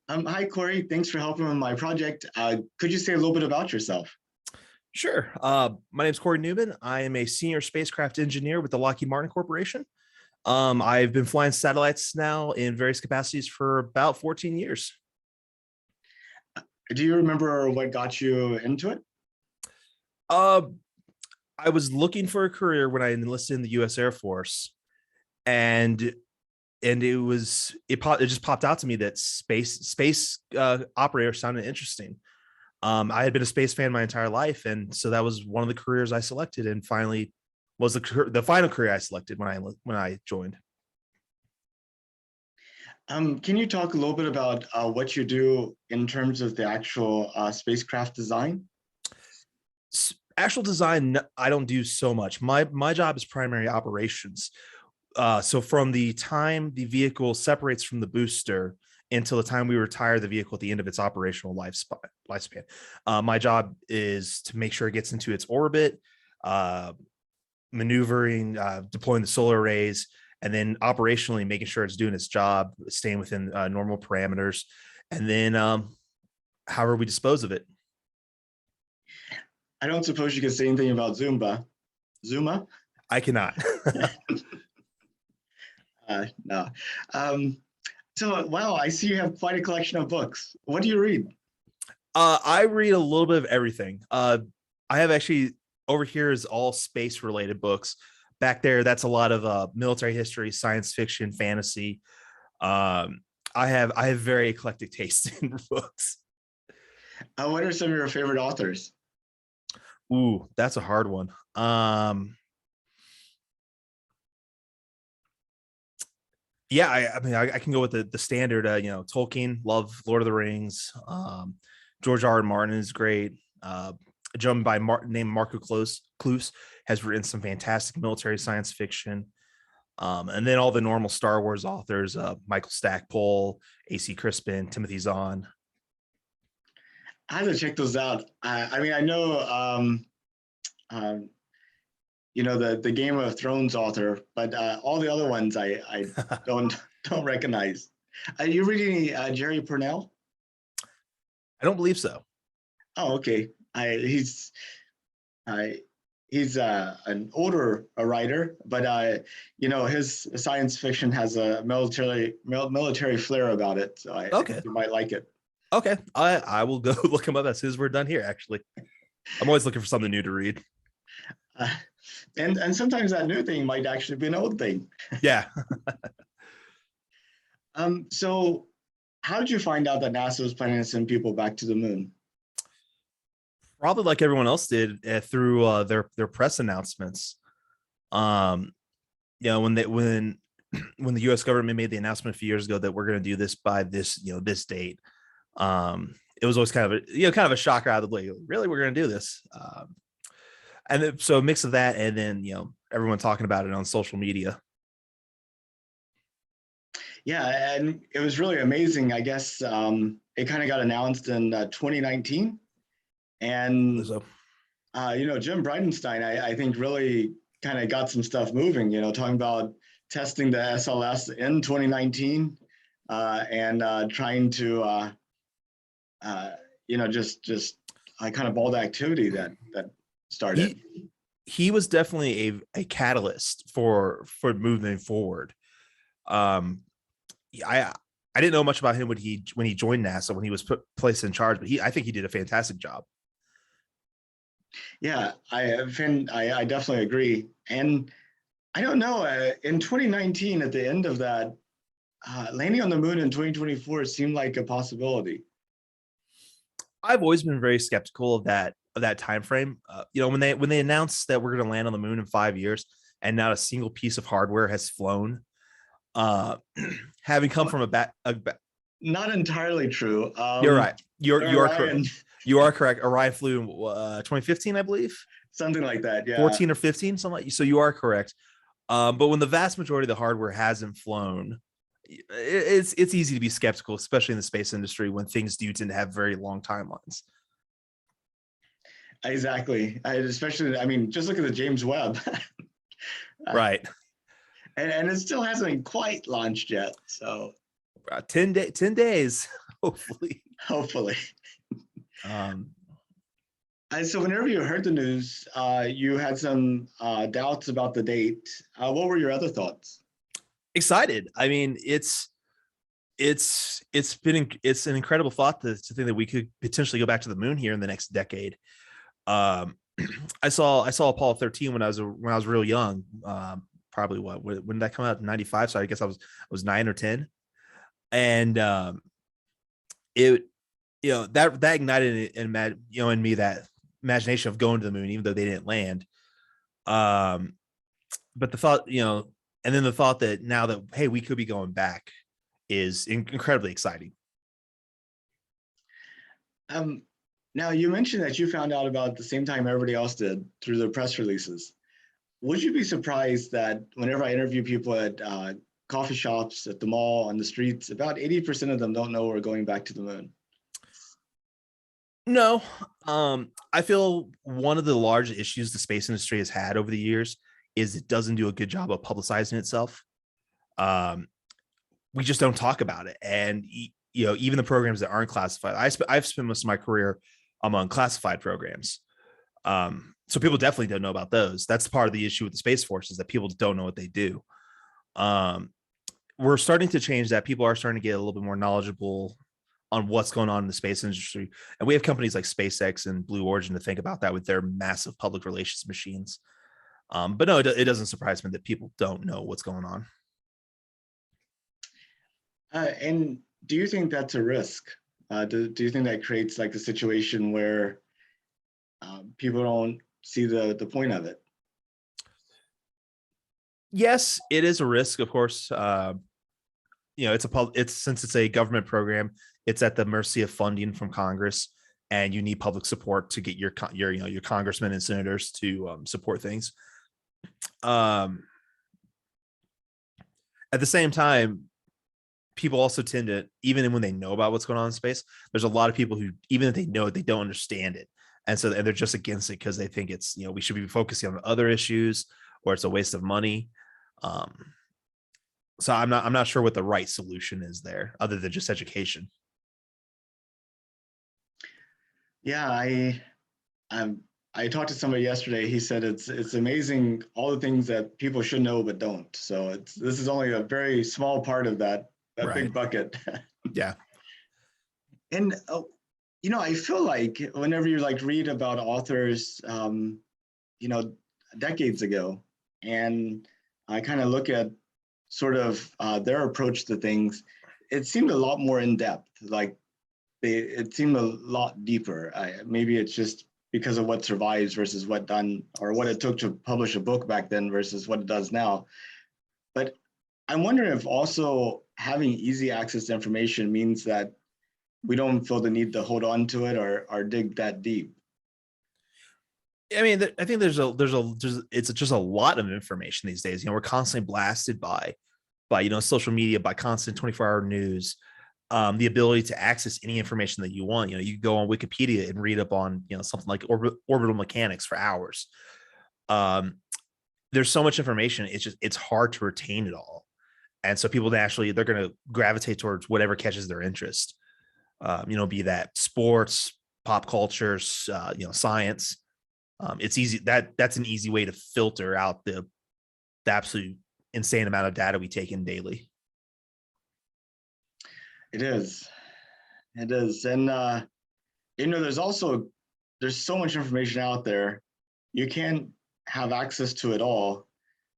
Hi, Corey. Thanks for helping with my project. Could you say a little bit about yourself? Sure. My name is Corey Newman. I am a senior spacecraft engineer with the Lockheed Martin Corporation. I've been flying satellites now in various capacities for about 14 years. Do you remember what got you into it? Uh, I was looking for a career when I enlisted in the U.S. Air Force, and it just popped out to me that space operator sounded interesting. I had been a space fan my entire life, and so that was one of the careers I selected, and finally was the final career I selected when I joined. Can you talk a little bit about what you do in terms of the actual spacecraft design? Actual design, I don't do so much. My job is primary operations. So from the time the vehicle separates from the booster until the time we retire the vehicle at the end of its operational lifespan. My job is to make sure it gets into its orbit, maneuvering, deploying the solar arrays, and then operationally making sure it's doing its job, staying within normal parameters, and then however we dispose of it. I don't suppose you could say anything about Zumba. Zuma? I cannot. No. Wow, I see you have quite a collection of books. What do you read? I read a little bit of everything. I have actually over here is all space related books. Back there, that's a lot of military history, science fiction, fantasy. I have very eclectic taste in books. What are some of your favorite authors? Ooh, that's a hard one. Yeah, I mean, I can go with the standard. Tolkien, love Lord of the Rings. George R. R. Martin is great. A gentleman named Marco Cluse has written some fantastic military science fiction. And then all the normal Star Wars authors, Michael Stackpole, A.C. Crispin, Timothy Zahn. I have to check those out. I mean, I know, the Game of Thrones author, but all the other ones I don't don't recognize. Are you reading Jerry Purnell? I don't believe so. Oh, okay. I, he's an older writer, but his science fiction has a military flair about it, so I think Okay. you might like it. Okay. I will go look him up as soon as we're done here, actually. I'm always looking for something new to read. Uh, and sometimes that new thing might actually be an old thing. Yeah. So how did you find out that NASA was planning to send people back to the moon? Probably like everyone else did through their press announcements. Um, when when the U.S. government made the announcement a few years ago that we're going to do this by this date, it was always kind of a shocker out of the blue. Really, we're going to do this, so a mix of that, and then everyone talking about it on social media. Yeah, and it was really amazing. I guess it kind of got announced in 2019, and So Jim Bridenstine, I think, really kind of got some stuff moving. Talking about testing the SLS in 2019 and trying to, just kind of all the activity that started. he was definitely a catalyst for moving forward. Um, I didn't know much about him when he joined NASA, when he was placed in charge, but I think he did a fantastic job. Yeah, I definitely agree. And I don't know, in 2019, at the end of that, landing on the moon in 2024 seemed like a possibility. I've always been very skeptical of that time frame. When they announced that we're going to land on the moon in 5 years, and not a single piece of hardware has flown, having come from Not entirely true. You're right. You're correct. Orion, You are correct. Orion flew in 2015, I believe. something like that. Yeah. 14 or 15, something like. So you are correct. But when the vast majority of the hardware hasn't flown, it's easy to be skeptical, especially in the space industry when things do tend to have very long timelines. Exactly. Especially, I mean, just look at the James Webb. Right. And it still hasn't quite launched yet. So 10 days, hopefully. Hopefully. Um, So whenever you heard the news, you had some doubts about the date. What were your other thoughts? Excited. I mean, it's an incredible thought to think that we could potentially go back to the moon here in the next decade. Um, I saw Apollo 13 when I was real young. Probably when did that come out? 95. So I guess I was 9 or 10, and it that ignited in me that imagination of going to the moon, even though they didn't land. Um, but the thought, and then the thought that now that, hey, we could be going back is incredibly exciting. Um, Now, you mentioned that you found out about the same time everybody else did through the press releases. Would you be surprised that whenever I interview people at coffee shops, at the mall, on the streets, about 80% of them don't know we're going back to the moon? No, I feel one of the large issues the space industry has had over the years is it doesn't do a good job of publicizing itself. Um, we just don't talk about it, and even the programs that aren't classified. I've spent most of my career among classified programs, so people definitely don't know about those. That's part of the issue with the Space Force, is that people don't know what they do. Um, we're starting to change that. People are starting to get a little bit more knowledgeable on what's going on in the space industry, and we have companies like SpaceX and Blue Origin to think about that with their massive public relations machines. But no, it doesn't surprise me that people don't know what's going on. And do you think that's a risk? Do you think that creates like a situation where people don't see the point of it? Yes, it is a risk, of course. It's since it's a government program, it's at the mercy of funding from Congress, and you need public support to get your congressmen and senators to support things. At the same time, people also tend to, even when they know about what's going on in space, there's a lot of people who, even if they know it, they don't understand it, and they're just against it because they think it's, we should be focusing on other issues, or it's a waste of money. So I'm not sure what the right solution is there, other than just education. Yeah, I talked to somebody yesterday. He said it's amazing all the things that people should know but don't. So this is only a very small part of that Right. big bucket. Yeah. And I feel like whenever you like read about authors, decades ago, and I kind of look at sort of their approach to things, it seemed a lot more in depth. Like it seemed a lot deeper. Maybe it's just because of what survives versus what done, or what it took to publish a book back then versus what it does now. But I'm wondering if also having easy access to information means that we don't feel the need to hold on to it or dig that deep. I mean, I think it's just a lot of information these days. We're constantly blasted by social media, by constant 24-hour news. The ability to access any information that you want. You can go on Wikipedia and read up on something like orbital mechanics for hours. There's so much information. It's hard to retain it all, and so people naturally, they're going to gravitate towards whatever catches their interest. Be that sports, pop cultures, science. It's easy, that's an easy way to filter out the absolute insane amount of data we take in daily. It is. And there's so much information out there. You can't have access to it all.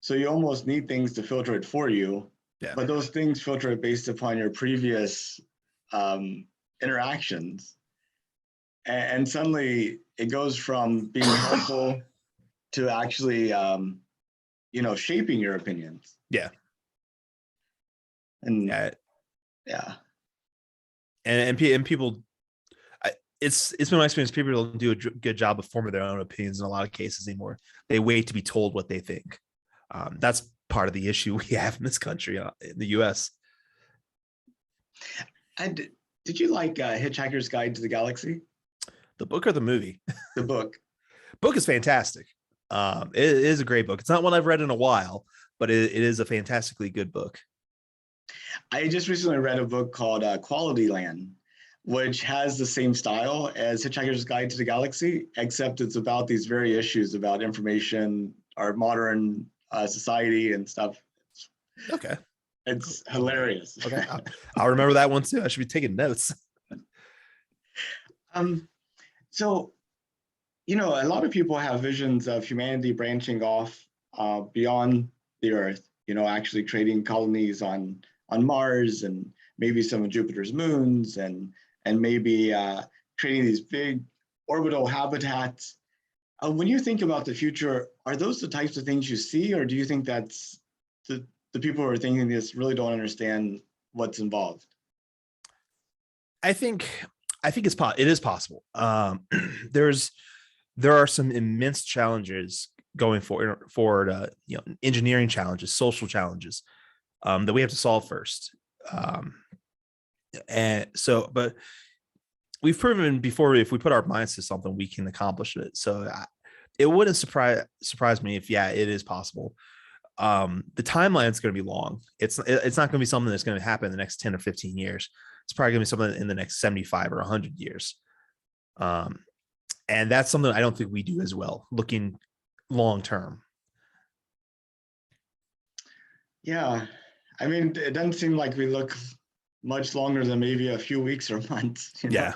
So you almost need things to filter it for you. Yeah. But those things filter it based upon your previous interactions. And suddenly it goes from being helpful to actually, shaping your opinions. Yeah. And yeah. And people, it's been my experience, people don't do a good job of forming their own opinions in a lot of cases anymore. They wait to be told what they think. That's part of the issue we have in this country, in the US. Did you like Hitchhiker's Guide to the Galaxy? The book or the movie? The book. Book is fantastic. It is a great book. It's not one I've read in a while, but it is a fantastically good book. I just recently read a book called Quality Land, which has the same style as Hitchhiker's Guide to the Galaxy, except it's about these very issues about information, our modern society and stuff. Okay. It's hilarious. Okay. I'll remember that one too. I should be taking notes. So, a lot of people have visions of humanity branching off beyond the Earth, actually creating colonies on Mars and maybe some of Jupiter's moons and maybe creating these big orbital habitats. When you think about the future, are those the types of things you see, or do you think that's the people who are thinking this really don't understand what's involved? I think it is possible. There are some immense challenges going forward. Engineering challenges, social challenges that we have to solve first. But we've proven before, if we put our minds to something, we can accomplish it. So it wouldn't surprise me if, it is possible. The timeline is going to be long. It's not going to be something that's going to happen in the next 10 or 15 years. It's probably going to be something in the next 75 or 100 years. And that's something I don't think we do as well, looking long term. Yeah. I mean, it doesn't seem like we look much longer than maybe a few weeks or months. Yeah.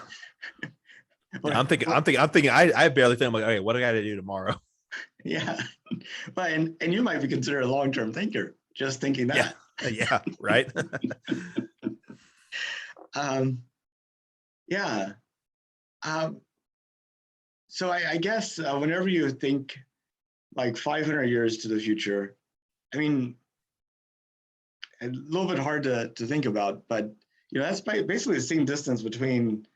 I'm thinking, I barely think, I'm like, okay, what do I got to do tomorrow? Yeah. But, and you might be considered a long-term thinker, just thinking that. Yeah. Right. Yeah. So I guess whenever you think like 500 years to the future, I mean, a little bit hard to think about, but that's basically the same distance between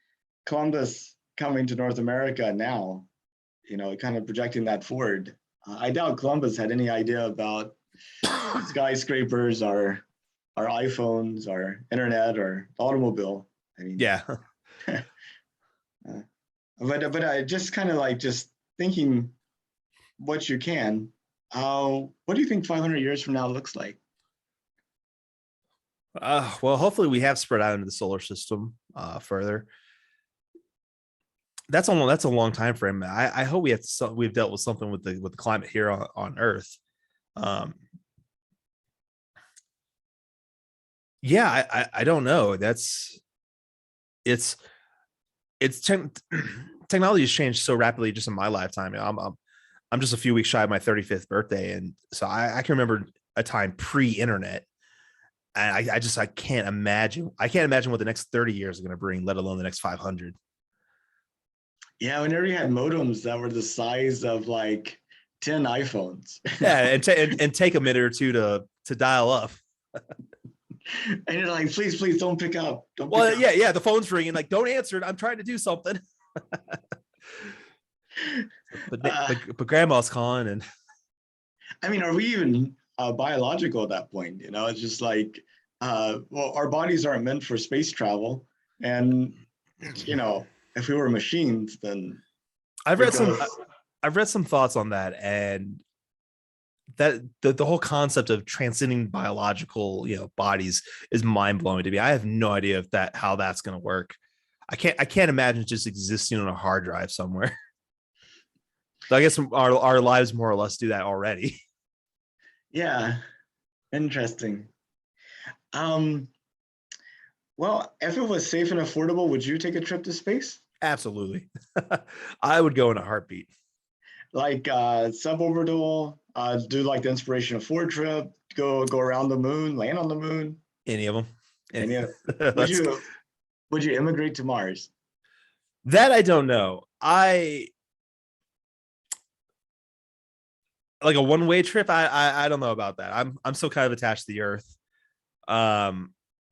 Columbus coming to North America now, kind of projecting that forward. I doubt Columbus had any idea about skyscrapers or our iPhones, our internet, or automobile. I mean, yeah. But I just kind of like just thinking what you can. What do you think 500 years from now looks like? Well, hopefully we have spread out into the solar system further. That's a long time frame. I hope we've dealt with something with the climate here on Earth. I don't know. Technology has changed so rapidly just in my lifetime. I'm just a few weeks shy of my 35th birthday, and so I can remember a time pre-internet. And I can't imagine what the next 30 years are going to bring, let alone the next 500. Yeah, whenever you had modems that were the size of like 10 iPhones. Yeah, and take a minute or two to dial up. And you're like, please don't pick up. Yeah, the phone's ringing. Like, don't answer it. I'm trying to do something. but grandma's calling, and I mean, are we even biological at that point? It's just like, our bodies aren't meant for space travel, and if we were machines, then I've read some thoughts on that, and that the whole concept of transcending biological bodies is mind-blowing to me. I have no idea how that's going to work. I can't imagine just existing on a hard drive somewhere. So I guess our lives more or less do that already. Yeah, interesting. Well, if it was safe and affordable, would you take a trip to space? Absolutely. I would go in a heartbeat. Like suborbital, do like the Inspirational 4 trip, go around the moon, land on the moon. Any of them. Any of would you immigrate to Mars? That I don't know. Like a one-way trip. I don't know about that. I'm still kind of attached to the Earth. I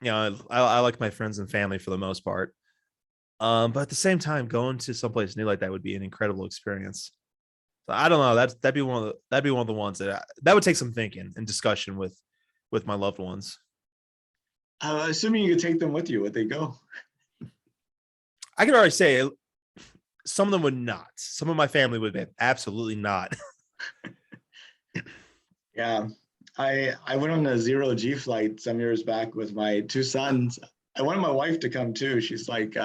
like my friends and family for the most part. But at the same time, going to someplace new like that would be an incredible experience. So I don't know. That'd be one of the ones that would take some thinking and discussion with my loved ones. Assuming you could take them with you, would they go? I can already say some of them would not. Some of my family would be absolutely not. Yeah, I went on a 0G flight some years back with my two sons. I wanted my wife to come too. She's like,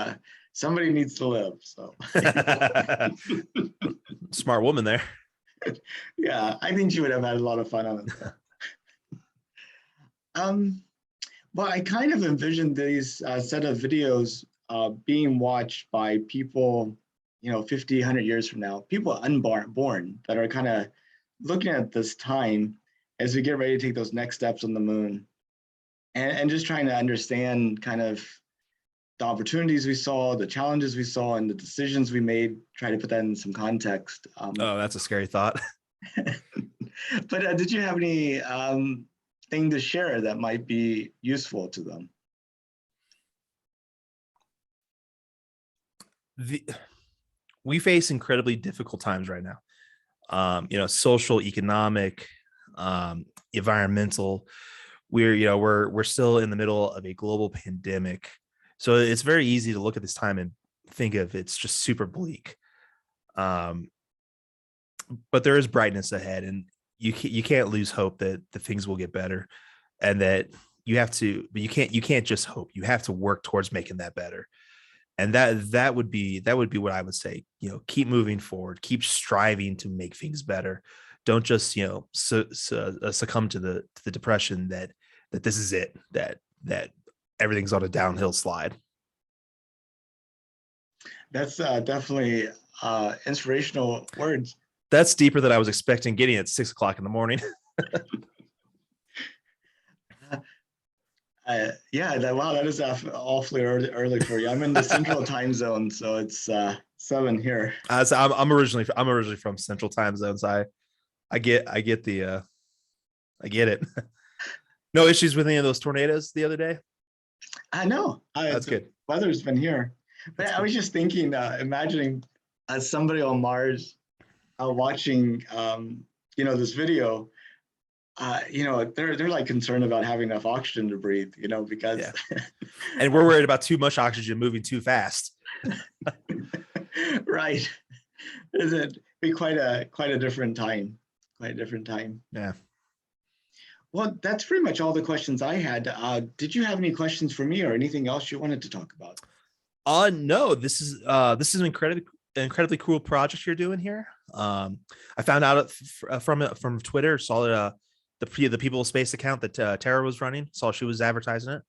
somebody needs to live. So Smart woman there. yeah, I think she would have had a lot of fun on it. Well, I kind of envisioned these set of videos being watched by people, 50, 100 years from now, people unborn that are kind of looking at this time as we get ready to take those next steps on the moon, and just trying to understand kind of the opportunities we saw, the challenges we saw, and the decisions we made, try to put that in some context. Oh, that's a scary thought. But did you have any thing to share that might be useful to them? We face incredibly difficult times right now. Social, economic, environmental. We're still in the middle of a global pandemic, so it's very easy to look at this time and think of it's just super bleak. But there is brightness ahead, and you can't lose hope that the things will get better, and that but you can't just hope. You have to work towards making that better. And that would be what I would say. Keep moving forward, keep striving to make things better. Don't just succumb to the depression that this is it, that everything's on a downhill slide. That's definitely inspirational words. That's deeper than I was expecting, getting at 6 o'clock in the morning. Wow, that is awfully early for you. I'm in the central time zone, so it's 7 here. I'm originally from Central Time Zones. I get it. No issues with any of those tornadoes the other day? I know. That's good. Weather's been here. But I was just thinking, imagining somebody on Mars watching, this video. They're like concerned about having enough oxygen to breathe, because. Yeah. And we're worried about too much oxygen moving too fast. Right. It'd be quite a different time. Quite a different time. Yeah. Well, that's pretty much all the questions I had. Did you have any questions for me or anything else you wanted to talk about? No, this is an incredibly cool project you're doing here. I found out from Twitter, saw that the People of Space account that Tara was running, saw she was advertising it.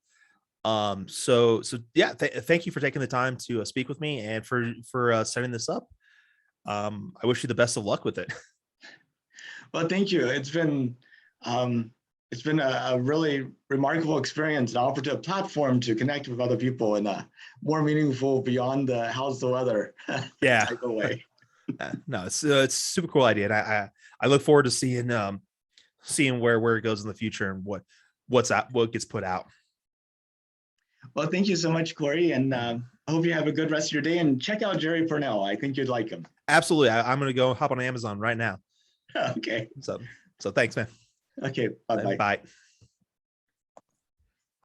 So yeah, thank you for taking the time to speak with me and for setting this up. I wish you the best of luck with it. Well, thank you. It's been a really remarkable experience, an opportunity platform to connect with other people in a more meaningful, beyond the how's the weather type of way. No, it's a super cool idea, and I look forward to seeing where it goes in the future and what gets put out. Well, thank you so much, Corey, and I hope you have a good rest of your day. And check out Jerry Purnell. I think you'd like him. Absolutely, I'm going to go hop on Amazon right now. Okay. So thanks, man. Okay. Bye-bye. Bye.